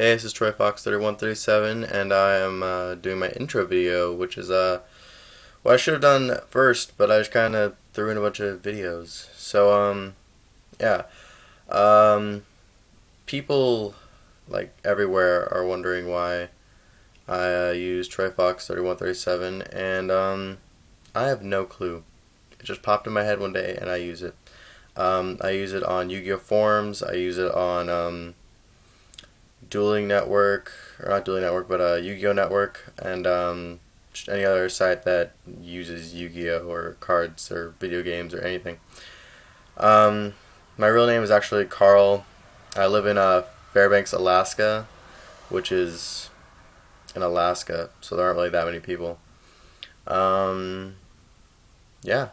Hey, this is Troy Fox 3137, and I am doing my intro video, which is what I should have done first, but I just kind of threw in a bunch of videos. Yeah, um, people like everywhere are wondering why I use Troy Fox 3137, and I have no clue. It just popped in my head one day, and I use it. I use it on Yu-Gi-Oh forums. I use it on Dueling Network, or not Dueling Network, but Yu-Gi-Oh Network, and just any other site that uses Yu-Gi-Oh or cards or video games or anything. Um, my real name is actually Carl. I live in Fairbanks, Alaska, which is in Alaska, so there aren't really that many people. Um, yeah,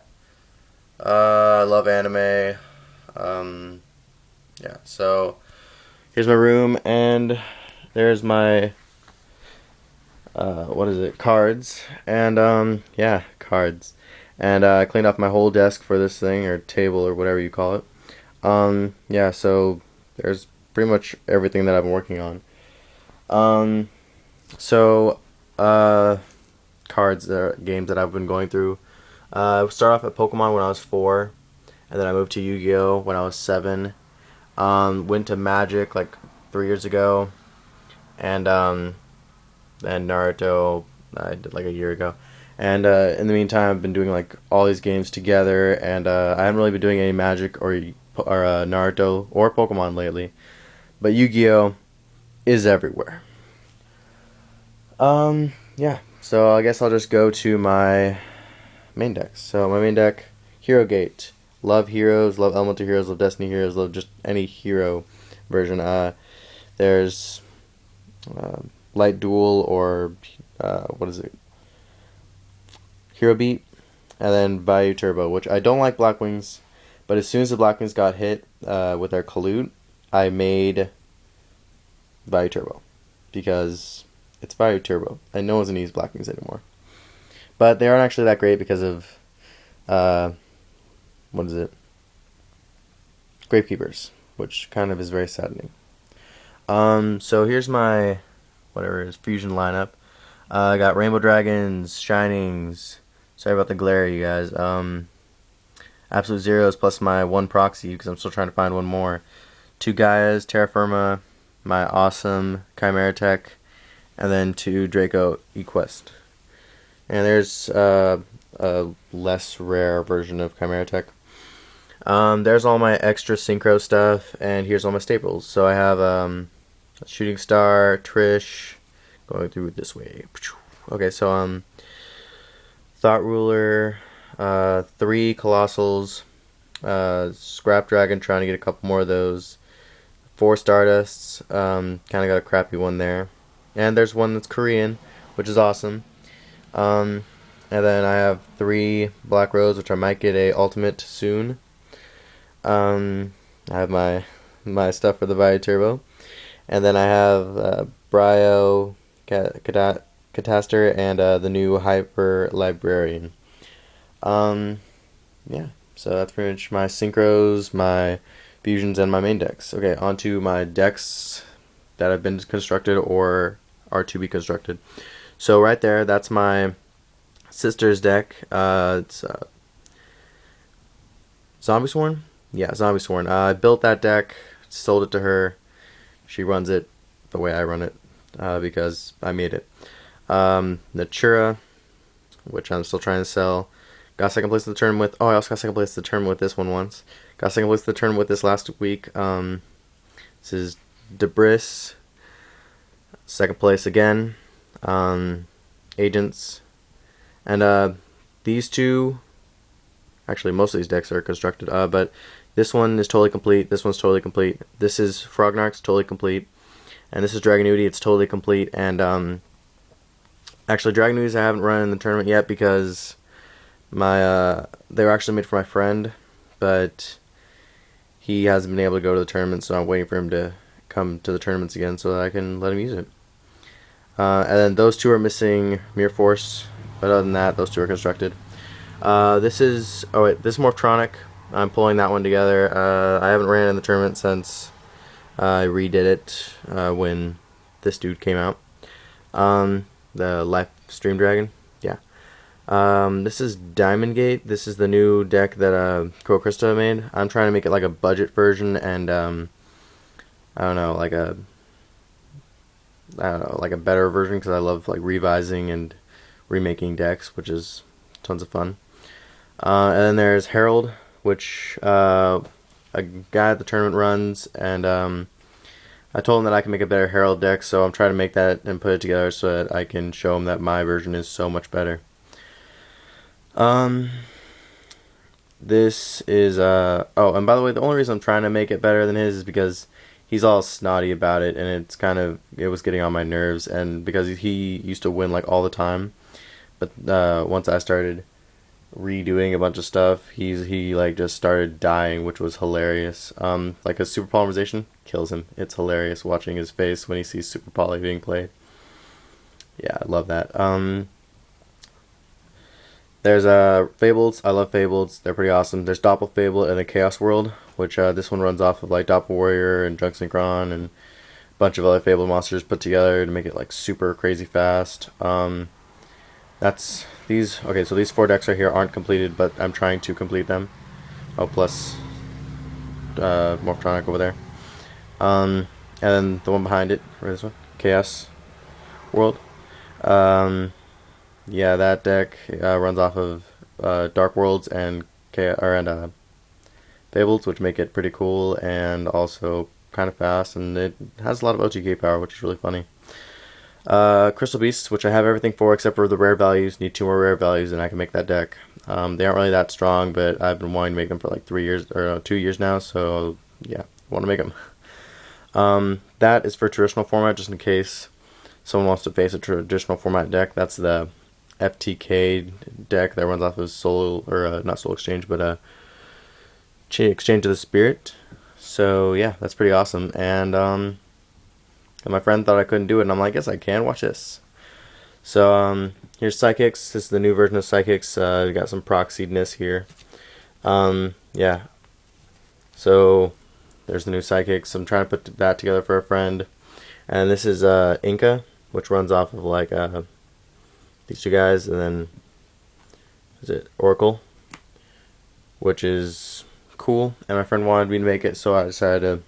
I love anime. Um, yeah, so here's my room, and there's my what is it? Cards, and yeah, cards. And I cleaned off my whole desk for this thing or table or whatever you call it. Yeah, so there's pretty much everything that I've been working on. Um, so cards, games that I've been going through. I started off at Pokemon when I was 4, and then I moved to Yu-Gi-Oh when I was 7. Went to Magic like 3 years ago, and Naruto I did like a year ago. And in the meantime, I've been doing like all these games together, and I haven't really been doing any Magic or Naruto or Pokemon lately. But Yu-Gi-Oh is everywhere. Yeah. So I guess I'll just go to my main decks. So my main deck, Hero Gate. Love heroes, love Elemental heroes, love Destiny heroes, love just any hero version. There's Light Duel or what is it? Hero Beat, and then Vayu Turbo, which I don't like Blackwings, but as soon as the Blackwings got hit with their Colute, I made Vayu Turbo because it's Vayu Turbo, and no one doesn't use Blackwings anymore. But they aren't actually that great because of what is it? Gravekeepers, which kind of is very saddening. So here's my whatever it is fusion lineup. I got Rainbow Dragons, Shinings. Sorry about the glare, you guys. Absolute Zeros plus my one Proxy because I'm still trying to find one more. 2 Gaias, Terra Firma, my awesome Chimera Tech, and then 2 Draco Equest. And there's a less rare version of Chimera Tech. There's all my extra synchro stuff, and here's all my staples. So I have Shooting Star, Trish, going through this way. Okay, so Thought Ruler, 3 Colossals, Scrap Dragon, trying to get a couple more of those, 4 Stardusts, kind of got a crappy one there, and there's one that's Korean, which is awesome. And then I have 3 Black Rose, which I might get a ultimate soon. I have my stuff for the Vayu Turbo, and then I have Bryo, Cataster, and the new Hyper Librarian. Yeah, so that's pretty much my synchros, my fusions, and my main decks. Okay, on to my decks that have been constructed or are to be constructed. So right there, that's my sister's deck. It's Zombie Sworn? Yeah, Zombie Sworn. I built that deck, sold it to her. She runs it the way I run it because I made it. Natura, which I'm still trying to sell. Got second place in the tournament with. Oh, I also got second place in the tournament with this one once. Got second place in the tournament with this last week. This is Debris. Second place again. Agents. And these two. Actually, most of these decks are constructed. But this one is totally complete. This one's totally complete. This is Frognark's totally complete. And this is Dragonuti. It's totally complete. And actually, Dragonutis I haven't run in the tournament yet because they were actually made for my friend, but he hasn't been able to go to the tournament, so I'm waiting for him to come to the tournaments again so that I can let him use it. And then those 2 are missing Mirror Force, but other than that, those 2 are constructed. This is Morphtronic. I'm pulling that one together. I haven't ran in the tournament since I redid it when this dude came out. The Life Stream Dragon. Yeah. This is Diamond Gate. This is the new deck that Crow Krista made. I'm trying to make it like a budget version and I don't know, like a better version because I love like revising and remaking decks, which is tons of fun. And then there's Herald, which a guy at the tournament runs, and I told him that I can make a better Herald deck, so I'm trying to make that and put it together so that I can show him that my version is so much better. This is oh, and by the way, the only reason I'm trying to make it better than his is because he's all snotty about it, and it was getting on my nerves, and because he used to win like all the time, but once I started redoing a bunch of stuff, he like just started dying, which was hilarious. Like a super polymerization kills him. It's hilarious watching his face when he sees super poly being played. Yeah, I love that. There's Fabled. I love Fabled. They're pretty awesome. There's Doppel Fable and the Chaos World, which this one runs off of like Doppel Warrior and Junk Synchron and a bunch of other Fabled monsters put together to make it like super crazy fast. That's these. Okay, so these 4 decks right here aren't completed, but I'm trying to complete them. Oh, plus Morphtronic over there. And then the one behind it, where's this one? Chaos World. Yeah, that deck runs off of Dark Worlds and Fables, which make it pretty cool and also kind of fast, and it has a lot of OTK power, which is really funny. Crystal Beasts, which I have everything for except for the rare values. Need 2 more rare values, and I can make that deck. They aren't really that strong, but I've been wanting to make them for like 3 years or 2 years now. So yeah, I want to make them. That is for traditional format, just in case someone wants to face a traditional format deck. That's the FTK deck that runs off of Soul, or not Soul Exchange, but Exchange of the Spirit. So yeah, that's pretty awesome. And my friend thought I couldn't do it, and I'm like, yes, I can. Watch this. So here's Psychics. This is the new version of Psychics. We got some proxiedness here. Yeah. So there's the new Psychics. I'm trying to put that together for a friend. And this is Inca, which runs off of like these 2 guys, and then is it Oracle, which is cool. And my friend wanted me to make it, so I decided to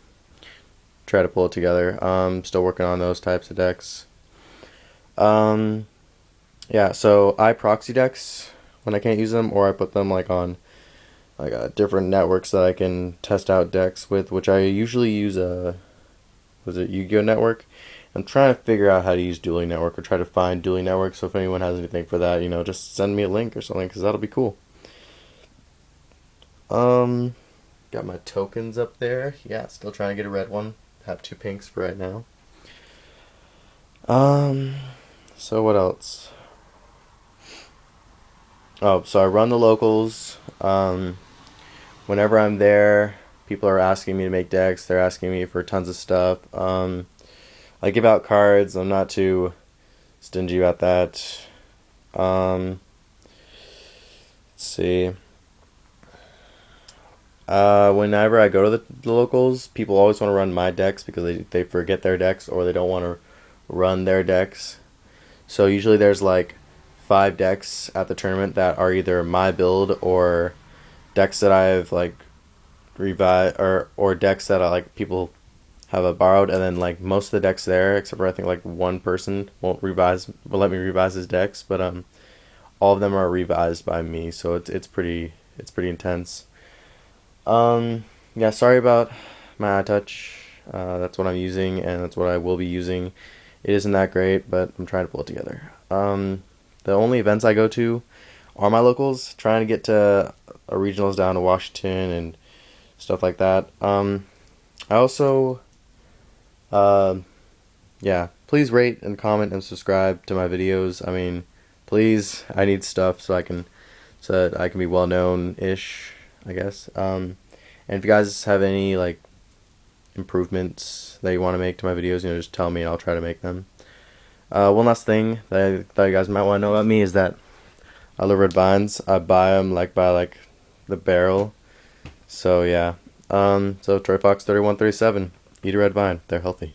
try to pull it together. Still working on those types of decks. Yeah, so I proxy decks when I can't use them, or I put them like on like different networks that I can test out decks with, which I usually use was it Yu-Gi-Oh Network. I'm trying to figure out how to use Dueling Network, or try to find Dueling Network. So if anyone has anything for that, just send me a link or something, because that'll be cool. Got my tokens up there. Yeah, still trying to get a red one. Have 2 pinks for right now. So what else? Oh, so I run the locals. Whenever I'm there, people are asking me to make decks. They're asking me for tons of stuff. I give out cards. I'm not too stingy about that. Let's see. Whenever I go to the locals, people always want to run my decks because they forget their decks, or they don't want to run their decks. So usually there's like 5 decks at the tournament that are either my build or decks that I've like revised, or decks that I like people have borrowed, and then like most of the decks there, except for I think like one person will let me revise his decks, but all of them are revised by me, so it's pretty intense. Yeah, sorry about my iTouch. That's what I'm using, and that's what I will be using. It isn't that great, but I'm trying to pull it together. The only events I go to are my locals, trying to get to regionals down to Washington and stuff like that. I also, yeah, please rate and comment and subscribe to my videos. I mean, please, I need stuff so that I can be well known-ish, I guess. And if you guys have any like improvements that you want to make to my videos, just tell me and I'll try to make them. One last thing that I thought you guys might want to know about me is that I love red vines. I buy them by the barrel. So yeah. So Troy Fox 3137. Eat a red vine. They're healthy.